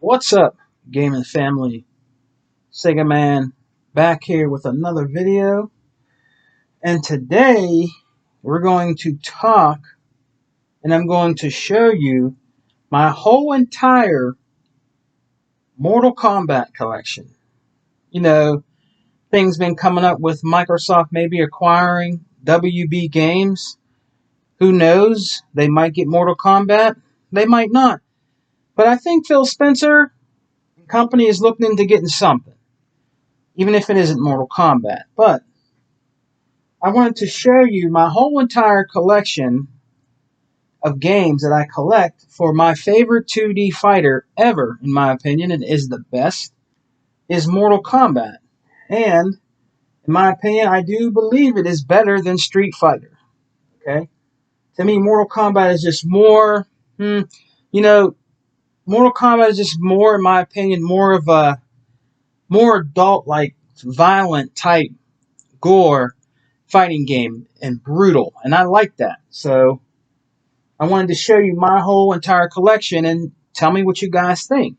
What's up, gaming family? Sega Man back here with another video. And today we're going to talk and I'm going to show you my whole entire Mortal Kombat collection. You know, things been coming up with Microsoft maybe acquiring WB Games. Who knows? They might get Mortal Kombat. They might not. But I think Phil Spencer and company is looking into getting something. Even if it isn't Mortal Kombat. But I wanted to show you my whole entire collection of games that I collect for my favorite 2D fighter ever, in my opinion, and is the best, is Mortal Kombat. And, in my opinion, I do believe it is better than Street Fighter. Okay? To me, Mortal Kombat is just more, Mortal Kombat is just more, in my opinion, more of a, more adult-like, violent type gore fighting game and brutal, and I like that. So I wanted to show you my whole entire collection and tell me what you guys think.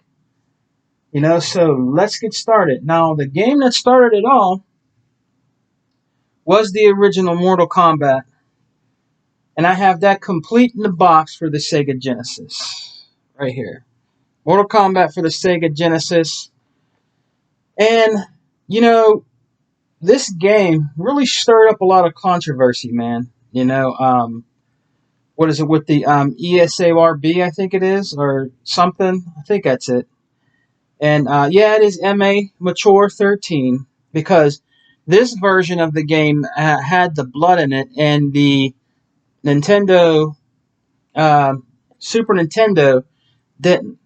So let's get started. Now, the game that started it all was the original Mortal Kombat, and I have that complete in the box for the Sega Genesis right here. Mortal Kombat for the Sega Genesis. And this game really stirred up a lot of controversy, man. What is it with the ESARB, I think it is, or something. I think that's it. And yeah, it is MA Mature 13 because this version of the game had the blood in it, and the Nintendo, Super Nintendo didn't.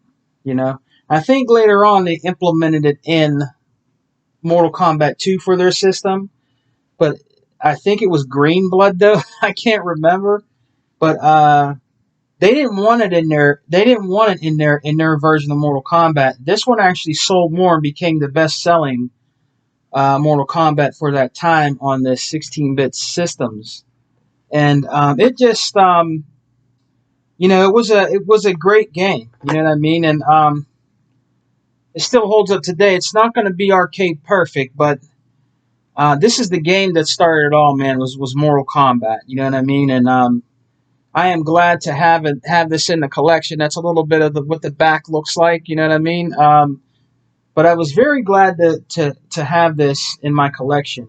I think later on they implemented it in Mortal Kombat 2 for their system, but I think it was green blood though. I can't remember. But they didn't want it in there. They didn't want it in their version of Mortal Kombat. This one actually sold more and became the best-selling Mortal Kombat for that time on the 16-bit systems. And it just, it was a great game. You know what I mean? And it still holds up today. It's not going to be arcade perfect, but this is the game that started it all, man. Was Mortal Kombat. You know what I mean? And I am glad to have this in the collection. That's a little bit of what the back looks like. You know what I mean? But I was very glad to have this in my collection,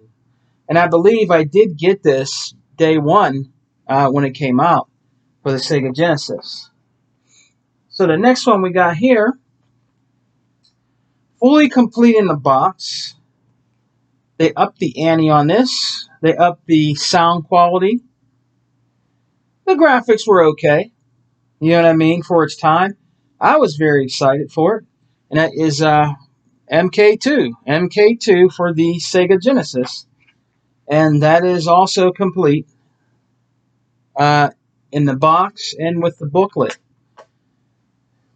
and I believe I did get this day one when it came out for the Sega Genesis. So the next one we got here, fully complete in the box. They upped the ante on this. They upped the sound quality. The graphics were okay. You know what I mean? For its time. I was very excited for it. And that is MK2. MK2 for the Sega Genesis. And that is also complete in the box and with the booklet.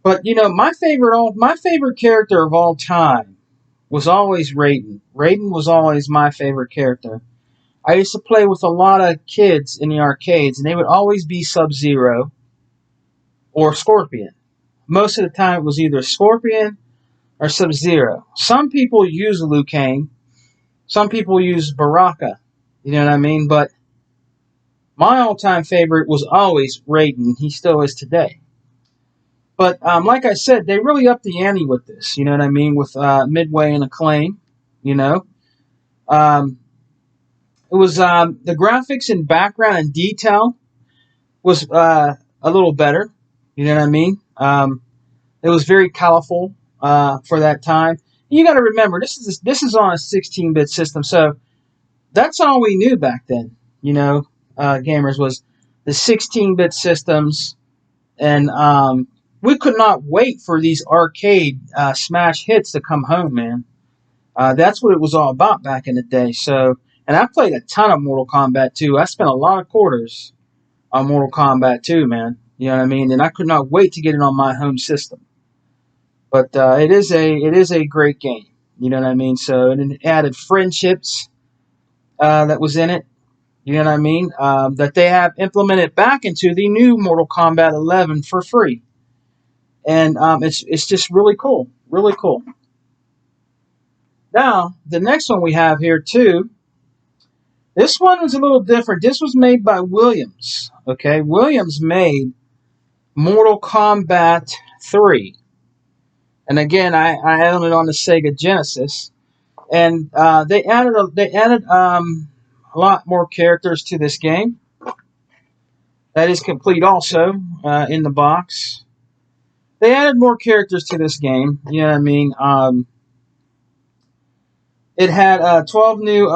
But, my favorite character of all time was always Raiden. Raiden was always my favorite character. I used to play with a lot of kids in the arcades, and they would always be Sub-Zero or Scorpion. Most of the time it was either Scorpion or Sub-Zero. Some people use Liu Kang. Some people use Baraka. You know what I mean? But my all-time favorite was always Raiden. He still is today. But like I said, they really upped the ante with this. You know what I mean? With Midway and Acclaim. It was the graphics and background and detail was a little better. You know what I mean? It was very colorful for that time. You got to remember, this is on a 16-bit system, so that's all we knew back then. Gamers was the 16-bit systems, and we could not wait for these arcade smash hits to come home, man. That's what it was all about back in the day. So. And I played a ton of Mortal Kombat 2. I spent a lot of quarters on Mortal Kombat 2, man. You know what I mean? And I could not wait to get it on my home system. But it is a great game. You know what I mean? So it added friendships that was in it. You know what I mean? That they have implemented back into the new Mortal Kombat 11 for free. and it's just really cool, really cool. Now the next one we have here too. This one was a little different. This was made by Williams. Okay, Williams made Mortal Kombat 3, and again, I own it on the Sega Genesis, and they added a lot more characters to this game. That is complete also in the box. They added more characters to this game. You know what I mean? It had 12 new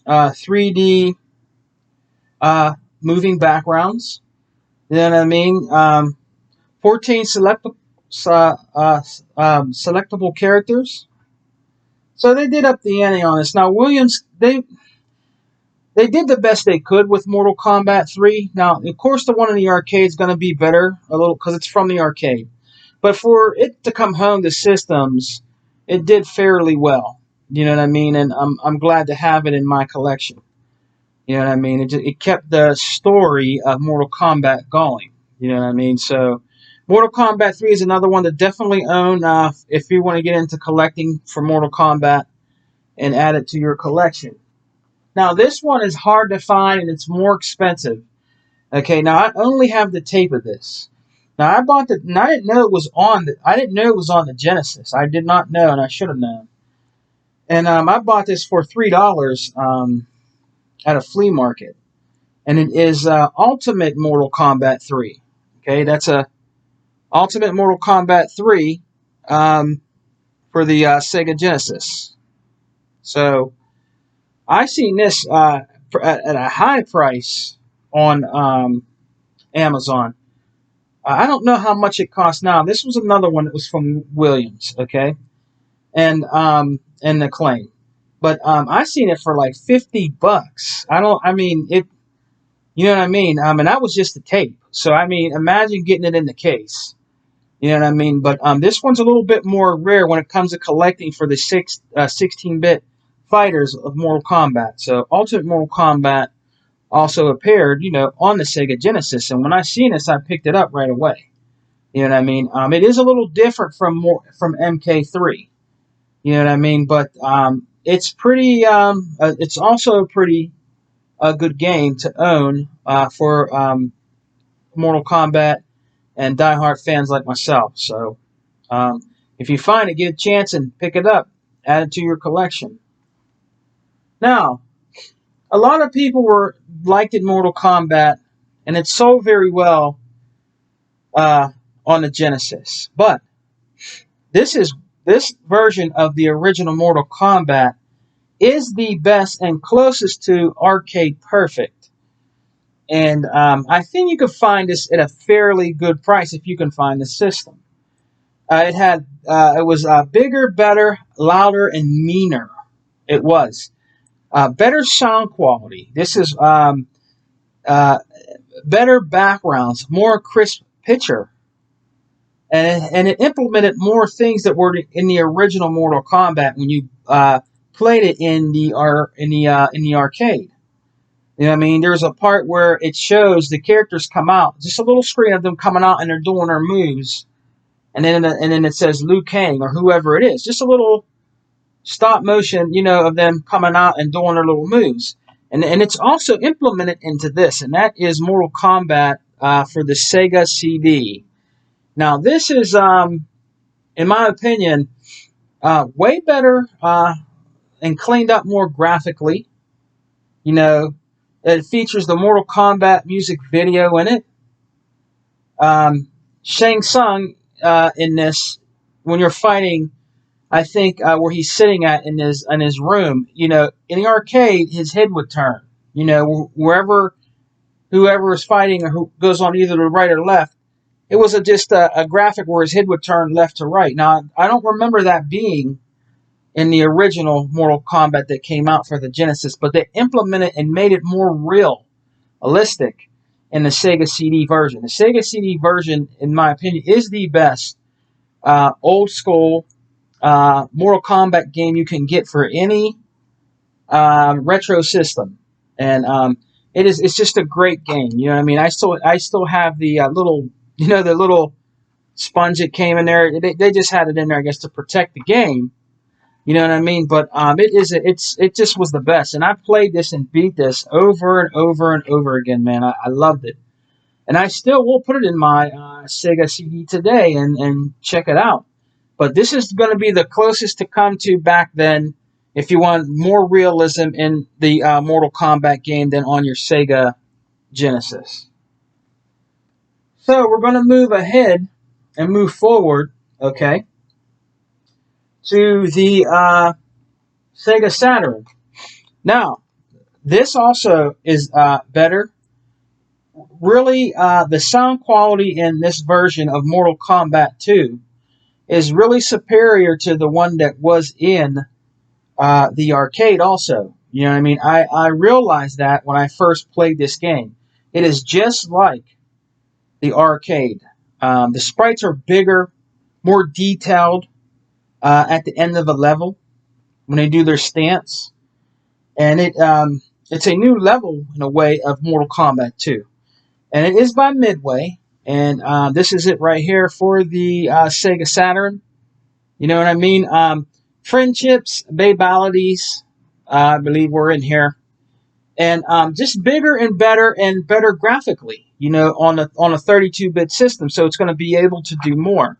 3D moving backgrounds. You know what I mean? 14 selectable characters. So they did up the ante on this. Now Williams, they did the best they could with Mortal Kombat 3. Now, of course, the one in the arcade is going to be better a little because it's from the arcade. But for it to come home to systems, it did fairly well. You know what I mean? And I'm glad to have it in my collection. You know what I mean? It kept the story of Mortal Kombat going. You know what I mean? So Mortal Kombat 3 is another one to definitely own if you want to get into collecting for Mortal Kombat and add it to your collection. Now, this one is hard to find and it's more expensive. Okay, now I only have the tape of this. Now I bought and I didn't know it was on the Genesis. I did not know, and I should have known. And I bought this for $3 at a flea market, and it is Ultimate Mortal Kombat 3. Okay, that's a Ultimate Mortal Kombat 3 for the Sega Genesis. So I seen this at a high price on Amazon. I don't know how much it costs now. This was another one that was from Williams, okay, and Acclaim. But I seen it for like $50. I mean it. You know what I mean? And that was just the tape. So I mean, imagine getting it in the case. You know what I mean? But this one's a little bit more rare when it comes to collecting for the 16-bit fighters of Mortal Kombat. So Ultimate Mortal Kombat also appeared, on the Sega Genesis, and when I seen this, I picked it up right away. You know what I mean? It is a little different from MK3. You know what I mean? But it's pretty. It's also a pretty good game to own for Mortal Kombat and diehard fans like myself. So if you find it, get a chance and pick it up, add it to your collection. Now, a lot of people liked it Mortal Kombat, and it sold very well on the Genesis. But this version of the original Mortal Kombat is the best and closest to arcade perfect. And I think you can find this at a fairly good price if you can find the system. It was bigger, better, louder, and meaner. It was. Better sound quality. This is better backgrounds, more crisp picture, and it implemented more things that were in the original Mortal Kombat when you played it in the arcade. You know what I mean? There's a part where it shows the characters come out, just a little screen of them coming out and they're doing their moves, and then it says Liu Kang or whoever it is, just a little stop motion, of them coming out and doing their little moves. And it's also implemented into this, and that is Mortal Kombat for the Sega CD. Now, this is, in my opinion, way better and cleaned up more graphically. It features the Mortal Kombat music video in it. Shang Tsung in this, when you're fighting, I think where he's sitting in his room, in the arcade, his head would turn. Whoever is fighting or who goes on either the right or left, it was just a graphic where his head would turn left to right. Now, I don't remember that being in the original Mortal Kombat that came out for the Genesis, but they implemented and made it more realistic in the Sega CD version. The Sega CD version, in my opinion, is the best old school Mortal Kombat game you can get for any retro system, and it's just a great game. You know what I mean? I still have the little sponge that came in there. They just had it in there, I guess, to protect the game. You know what I mean? But it just was the best. And I played this and beat this over and over and over again, man. I loved it. And I still will put it in my Sega CD today and check it out. But this is going to be the closest to come to back then if you want more realism in the Mortal Kombat game than on your Sega Genesis. So we're going to move ahead and move forward, okay, to the Sega Saturn. Now, this also is better. Really, the sound quality in this version of Mortal Kombat 2 is really superior to the one that was in the arcade also. You know what I mean? I realized that when I first played this game. It is just like the arcade. The sprites are bigger, more detailed at the end of the level when they do their stance. And it's a new level, in a way, of Mortal Kombat 2. And it is by Midway. And this is it right here for the Sega Saturn. You know what I mean? Friendships, Babalities, I believe we're in here. And just bigger and better graphically, you know, on a 32-bit system. So it's going to be able to do more.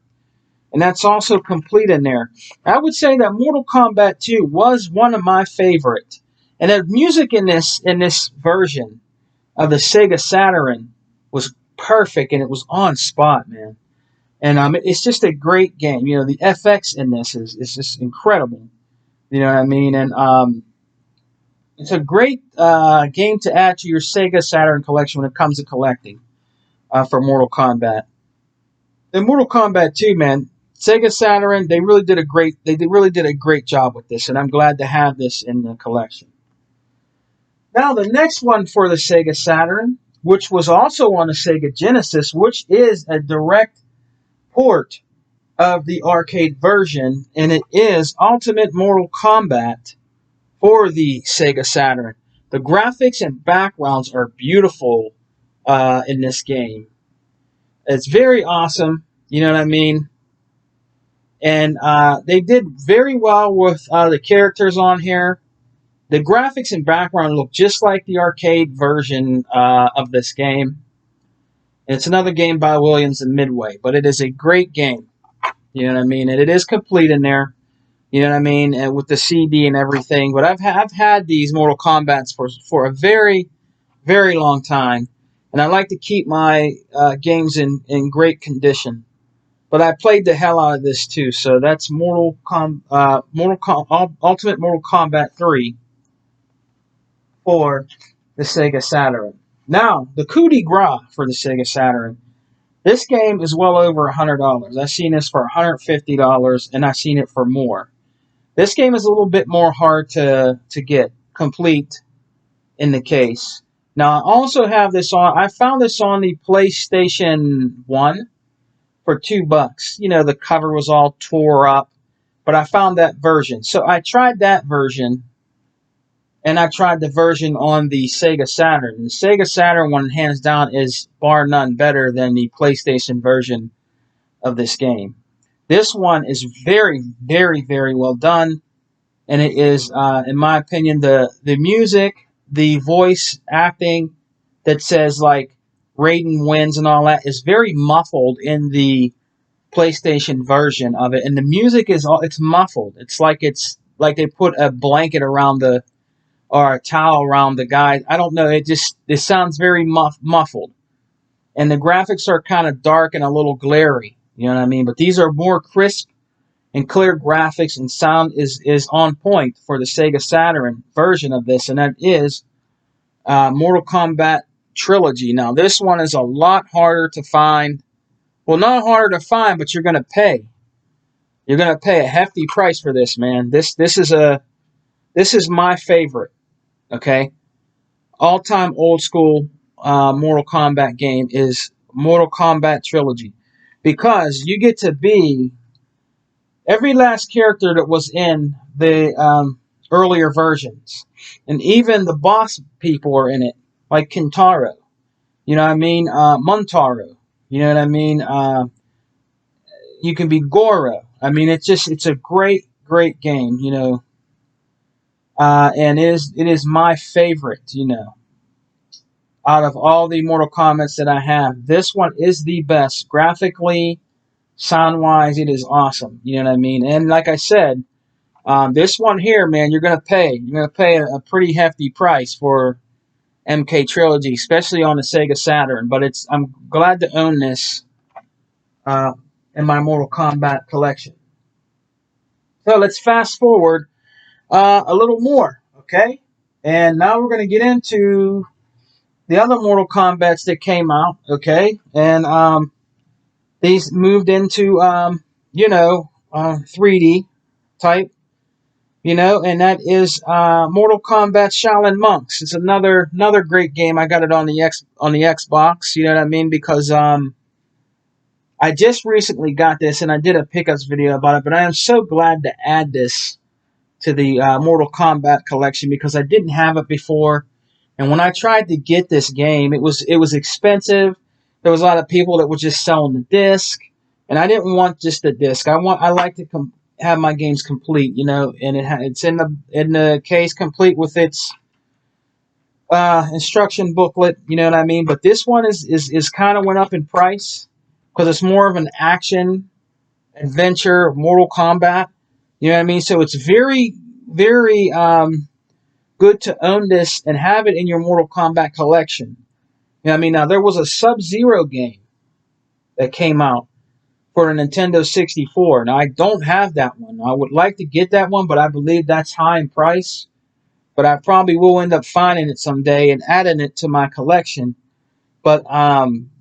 And that's also complete in there. I would say that Mortal Kombat 2 was one of my favorite. And the music in this version of the Sega Saturn was perfect, and it was on spot, man. And it's just a great game. You know, the FX in this is just incredible. You know what I mean? And it's a great game to add to your Sega Saturn collection when it comes to collecting for Mortal Kombat. In Mortal Kombat 2, man, Sega Saturn, they really did a great job with this, and I'm glad to have this in the collection. Now, the next one for the Sega Saturn, which was also on the Sega Genesis, which is a direct port of the arcade version, and it is Ultimate Mortal Kombat for the Sega Saturn. The graphics and backgrounds are beautiful in this game. It's very awesome, you know what I mean? And they did very well with the characters on here. The graphics and background look just like the arcade version of this game. And it's another game by Williams and Midway, but it is a great game. You know what I mean? And it is complete in there. You know what I mean? And with the CD and everything. But I've had these Mortal Kombats for a very, very long time. And I like to keep my games in great condition. But I played the hell out of this too. So that's Ultimate Mortal Kombat 3 for the Sega Saturn. Now, the coup de grace for the Sega Saturn. This game is well over $100. I've seen this for $150, and I've seen it for more. This game is a little bit more hard to get complete in the case. Now, I also have this on. I found this on the PlayStation 1 for $2. You know, the cover was all tore up, but I found that version. So I tried that version, and I tried the version on the Sega Saturn. And the Sega Saturn one, hands down, is bar none better than the PlayStation version of this game. This one is very, very, very well done. And it is, in my opinion, the music, the voice acting that says, like, Raiden wins and all that is very muffled in the PlayStation version of it. And the music it's muffled. It's like they put a blanket around or a towel around the guy. I don't know. It sounds very muffled. And the graphics are kind of dark and a little glary. You know what I mean? But these are more crisp and clear graphics, and sound is on point for the Sega Saturn version of this. And that is Mortal Kombat Trilogy. Now, this one is a lot harder to find. Well, not harder to find, but you're going to pay. You're going to pay a hefty price for this, man. This is my favorite. Okay, all-time old-school Mortal Kombat game is Mortal Kombat Trilogy, because you get to be every last character that was in the earlier versions, and even the boss people are in it, like Kintaro. You know what I mean? Montaro. You know what I mean? You can be Goro. I mean, it's a great game, you know. And it is my favorite, you know, out of all the Mortal Kombat's that I have. This one is the best graphically, sound wise. It is awesome. You know what I mean? And like I said, this one here, man, you're gonna pay. You're gonna pay a pretty hefty price for MK Trilogy, especially on the Sega Saturn. But I'm glad to own this uh, in my Mortal Kombat collection. So let's fast forward a little more, okay? And now we're gonna get into the other Mortal Kombats that came out, okay? And these moved into you know, 3D type, you know, and that is Mortal Kombat Shaolin Monks. It's another great game. I got it on the Xbox. You know what I mean? Because I just recently got this, and I did a pickups video about it. But I am so glad to add this to the Mortal Kombat collection because I didn't have it before. And when I tried to get this game, it was expensive. There was a lot of people that were just selling the disc, and I didn't want just the disc. I like to have my games complete, you know, and it's in the case complete with its instruction booklet, you know what I mean. But this one is kind of went up in price because it's more of an action adventure Mortal Kombat, you know what I mean. So it's very good to own this and have it in your Mortal Kombat collection. You know what I mean? Now there was a Sub-Zero game that came out for the Nintendo 64. Now I don't have that one. I would like to get that one, but I believe that's high in price. But I probably will end up finding it someday and adding it to my collection. But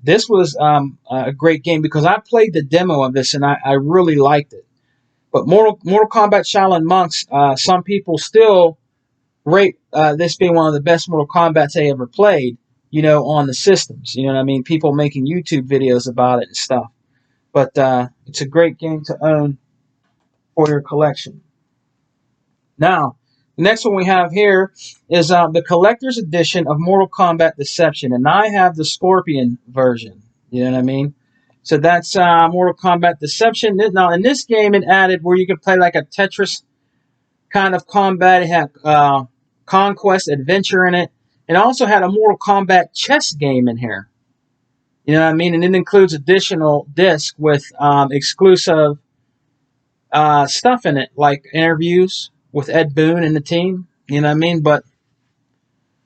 this was a great game because I played the demo of this and I really liked it. But Mortal Kombat Shaolin Monks, some people still rate this being one of the best Mortal Kombats they ever played, you know, on the systems. You know what I mean? People making YouTube videos about it and stuff. But it's a great game to own for your collection. Now, the next one we have here is the collector's edition of Mortal Kombat Deception. And I have the Scorpion version. You know what I mean? So that's Mortal Kombat Deception. Now, in this game, it added where you could play like a Tetris kind of combat. It had Conquest Adventure in it. It also had a Mortal Kombat chess game in here. You know what I mean? And it includes additional disc with exclusive stuff in it, like interviews with Ed Boon and the team. You know what I mean? But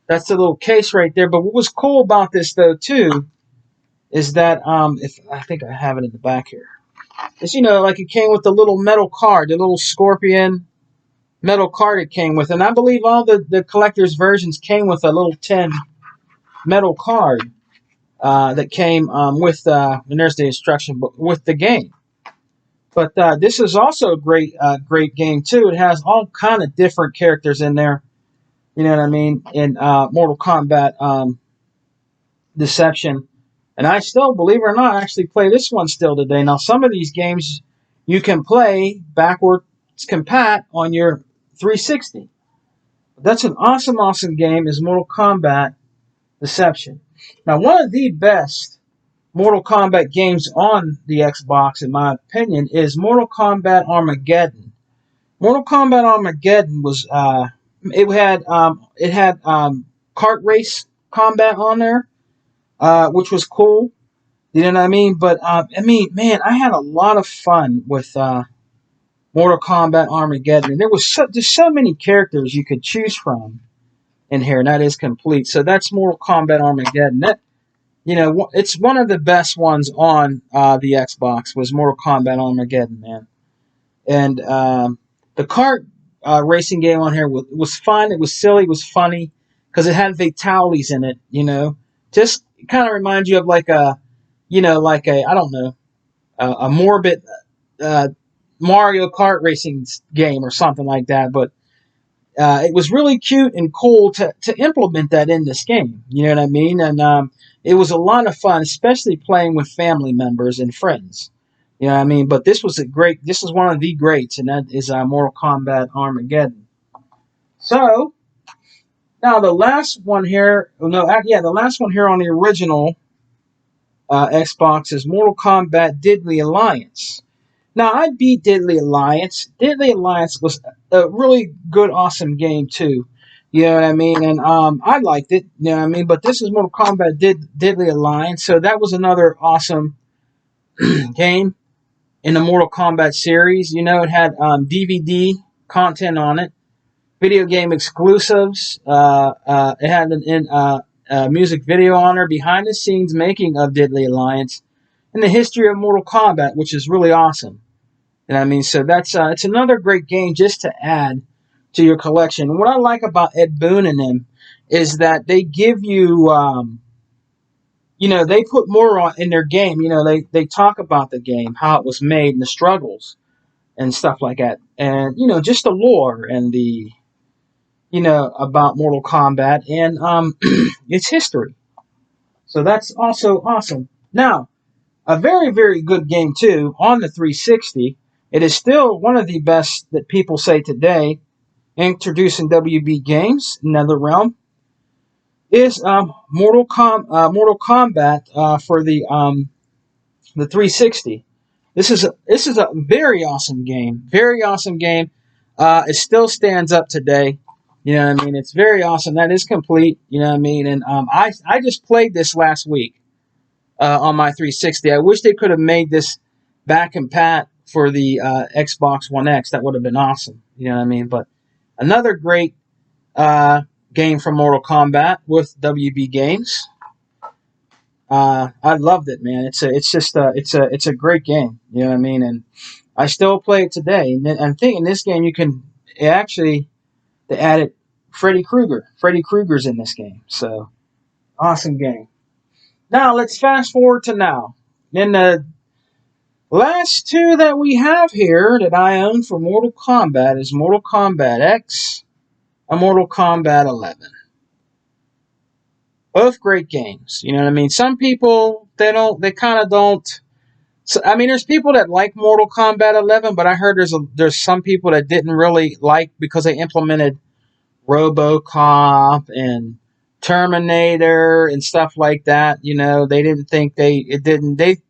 that's the little case right there. But what was cool about this, though, too, is that, if I think I have it in the back here, is, you know, like it came with the little metal card, the little Scorpion metal card it came with. And I believe all the collector's versions came with a little tin metal card that came with, and there's the instruction book, with the game. But this is also a great game, too. It has all kind of different characters in there. You know what I mean? In Mortal Kombat Deception. And I still, believe it or not, actually play this one still today. Now, some of these games you can play backwards compat on your 360. That's an awesome game is Mortal Kombat Deception. Now, one of the best Mortal Kombat games on the Xbox, in my opinion, is Mortal Kombat Armageddon. Mortal Kombat Armageddon was it had kart race combat on there, which was cool. You know what I mean? But I mean, man, I had a lot of fun with Mortal Kombat Armageddon, and there was just so many characters you could choose from in here, and that is complete. So that's Mortal Kombat Armageddon. That, you know, it's one of the best ones on the Xbox was Mortal Kombat Armageddon, man. And the kart racing game on here was fun. It was silly. It was funny because it had fatalities in it. You know, just kind of reminds you of like a, you know, like a, I don't know, a morbid Mario Kart racing game or something like that. But it was really cute and cool to implement that in this game. You know what I mean? And it was a lot of fun, especially playing with family members and friends. You know what I mean? But this was this is one of the greats, and that is Mortal Kombat Armageddon. So, now the last one here, the last one here on the original Xbox is Mortal Kombat Deadly Alliance. Now, I beat Deadly Alliance. Deadly Alliance was a really good, awesome game, too. You know what I mean? And I liked it. You know what I mean? But this is Mortal Kombat Deadly Alliance. So that was another awesome game in the Mortal Kombat series. You know, it had DVD content on it, video game exclusives. It had a music video on there, behind the scenes making of Deadly Alliance, and the history of Mortal Kombat, which is really awesome. And I mean, so that's it's another great game just to add to your collection. And what I like about Ed Boon and them is that they give you, you know, they put more on in their game. You know, they talk about the game, how it was made, and the struggles and stuff like that, and you know, just the lore and the, you know, about Mortal Kombat and its history. So that's also awesome. Now, a very, very good game, too, on the 360. It is still one of the best that people say today, introducing WB games, NetherRealm, is Mortal Kombat for the 360. This is a very awesome game. Very awesome game. It still stands up today. You know what I mean? It's very awesome. That is complete. You know what I mean? And I just played this last week on my 360. I wish they could have made this back and pat for the Xbox One X. That would have been awesome. You know what I mean? But another great game from Mortal Kombat with WB Games. I loved it, man. It's a great game. You know what I mean? And I still play it today. And I'm thinking this game you can actually they added Freddy Krueger. Freddy Krueger's in this game. So awesome game. Now let's fast forward to now. In the last two that we have here that I own for Mortal Kombat is Mortal Kombat X and Mortal Kombat 11. Both great games. You know what I mean? Some people, they kind of don't. So, I mean, there's people that like Mortal Kombat 11, but I heard there's some people that didn't really like because they implemented RoboCop and Terminator and stuff like that. You know, they didn't think they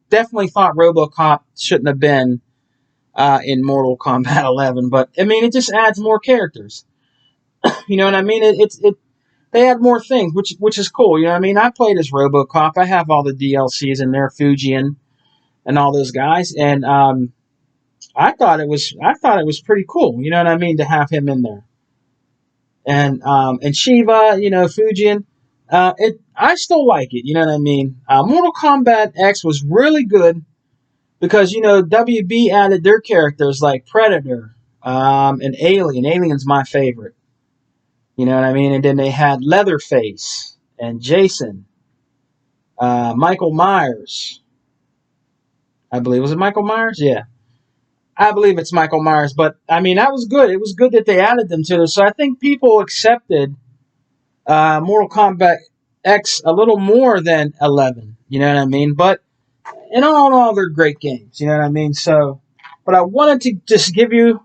definitely thought RoboCop shouldn't have been in Mortal Kombat 11. But I mean, it just adds more characters. You know what I mean? They add more things, which is cool. You know what I mean? I played as RoboCop. I have all the DLCs in there, Fujian and all those guys, and I thought it was pretty cool. You know what I mean, to have him in there. And Shiva, you know, Fujian. I still like it. You know what I mean? Mortal Kombat X was really good because, you know, WB added their characters like Predator and Alien. Alien's my favorite. You know what I mean? And then they had Leatherface and Jason, Michael Myers. I believe. Was it Michael Myers? Yeah. I believe it's Michael Myers. But, I mean, that was good. It was good that they added them to this. So I think people accepted Mortal Kombat X a little more than 11. You know what I mean? But in all, they're great games. You know what I mean? So, but I wanted to just give you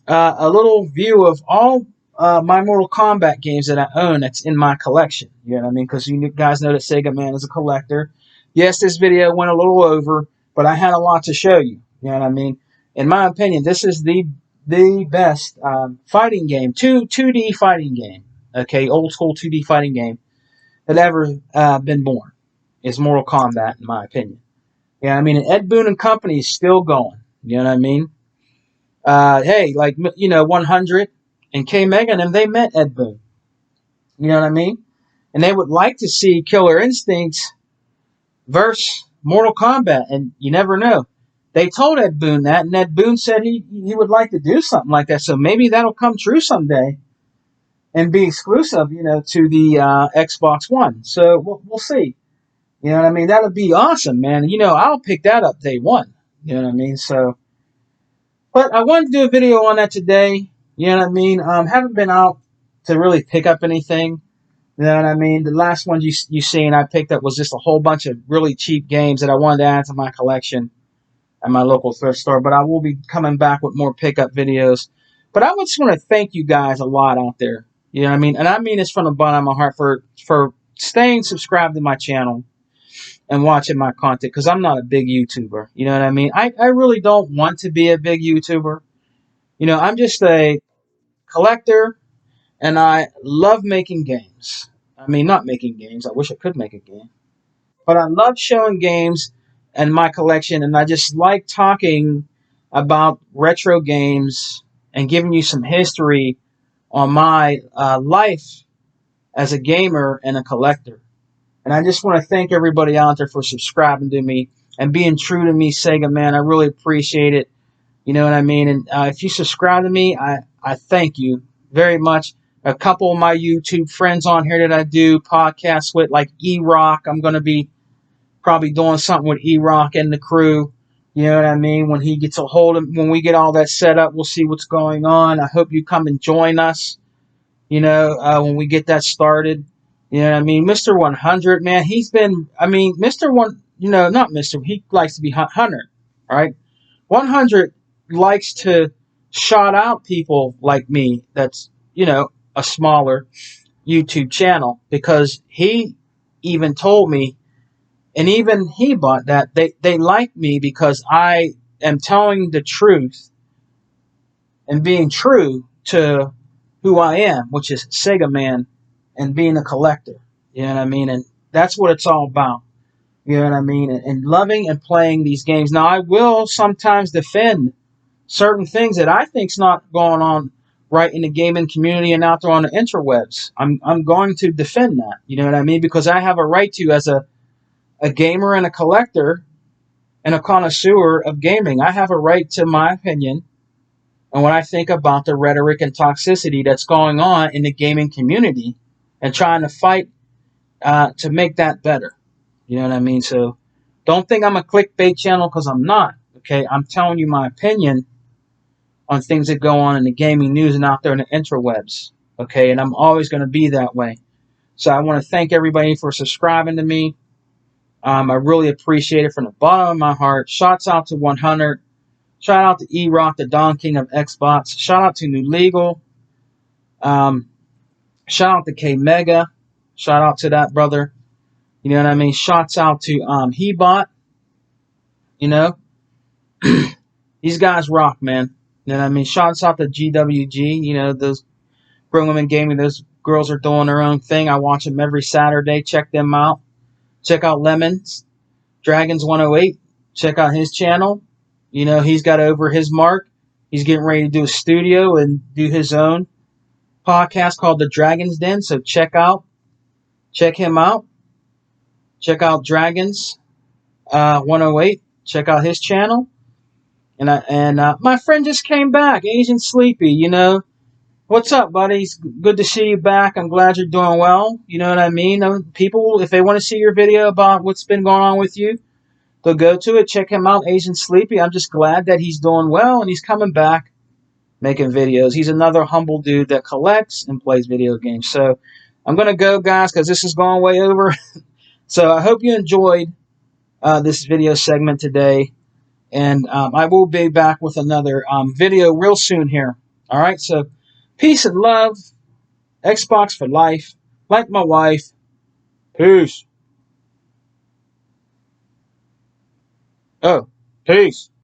a little view of all my Mortal Kombat games that I own that's in my collection. You know what I mean? Because you guys know that Sega Man is a collector. Yes, this video went a little over, but I had a lot to show you. You know what I mean? In my opinion, this is the best fighting game, 2D fighting game. Okay, old school 2D fighting game that ever been born is Mortal Kombat, in my opinion. Yeah, I mean, Ed Boon and Company is still going. You know what I mean? Hey, like, you know, 100 and K-Mega and them, they met Ed Boon. You know what I mean? And they would like to see Killer Instincts versus Mortal Kombat, and you never know. They told Ed Boon that, and Ed Boon said he would like to do something like that. So maybe that'll come true someday and be exclusive, you know, to the Xbox One. So we'll see. You know what I mean? That would be awesome, man. You know, I'll pick that up day one. You know what I mean? So, but I wanted to do a video on that today. You know what I mean? Haven't been out to really pick up anything. You know what I mean? The last one you seen I picked up was just a whole bunch of really cheap games that I wanted to add to my collection at my local thrift store. But I will be coming back with more pickup videos. But I just want to thank you guys a lot out there. You know what I mean? And I mean this from the bottom of my heart for staying subscribed to my channel and watching my content because I'm not a big YouTuber. You know what I mean? I really don't want to be a big YouTuber. I'm just a collector and I love making games. I mean, not making games. I wish I could make a game. But I love showing games and my collection, and I just like talking about retro games and giving you some history on my life as a gamer and a collector. And I just want to thank everybody out there for subscribing to me and being true to me, Sega Man. I really appreciate it. You know what I mean? And if you subscribe to me, I thank you very much. A couple of my YouTube friends on here that I do podcasts with, like E-Rock. I'm going to be probably doing something with E-Rock and the crew. You know what I mean? When he gets a hold of, when we get all that set up, we'll see what's going on. I hope you come and join us. When we get that started. You know what I mean? Mr. 100, man, he's been, Mr. One, not Mr. He likes to be 100, right? 100 likes to shout out people like me that's, a smaller YouTube channel because he even told me, and even he bought that, they like me because I am telling the truth and being true to who I am, which is Sega Man and being a collector. You know what I mean? And that's what it's all about. You know what I mean? And loving and playing these games. Now, I will sometimes defend certain things that I think's not going on right in the gaming community and out there on the interwebs. I'm going to defend that. You know what I mean? Because I have a right to, as a gamer and a collector and a connoisseur of gaming. I have a right to my opinion and when I think about the rhetoric and toxicity that's going on in the gaming community and trying to fight to make that better. You know what I mean? So don't think I'm a clickbait channel because I'm not. Okay, I'm telling you my opinion on things that go on in the gaming news and out there in the interwebs. Okay, and I'm always going to be that way. So I want to thank everybody for subscribing to me. I really appreciate it from the bottom of my heart. Shouts out to 100. Shout out to E-Rock, the Don King of Xbox. Shout out to New Legal. Shout out to K Mega. Shout out to that brother. You know what I mean? Shouts out to Hebot. You know, these guys rock, man. You know what I mean? Shouts out to GWG. You know, those Grown Women Gaming. Those girls are doing their own thing. I watch them every Saturday. Check them out. Check out Lemons Dragons 108. Check out his channel. You know, he's got over his mark. He's getting ready to do a studio and do his own podcast called The Dragon's Den. So check him out. Check out Dragons 108. Check out his channel. And my friend just came back, Asian Sleepy. You know, what's up, buddy? It's good to see you back. I'm glad you're doing well. You know what I mean? People, if they want to see your video about what's been going on with you, they'll go to it. Check him out, Asian Sleepy. I'm just glad that he's doing well and he's coming back making videos. He's another humble dude that collects and plays video games. So I'm going to go, guys, because this is going way over. So I hope you enjoyed this video segment today. And I will be back with another video real soon here. All right, so peace and love. Xbox for life. Like my wife. Peace. Oh, peace.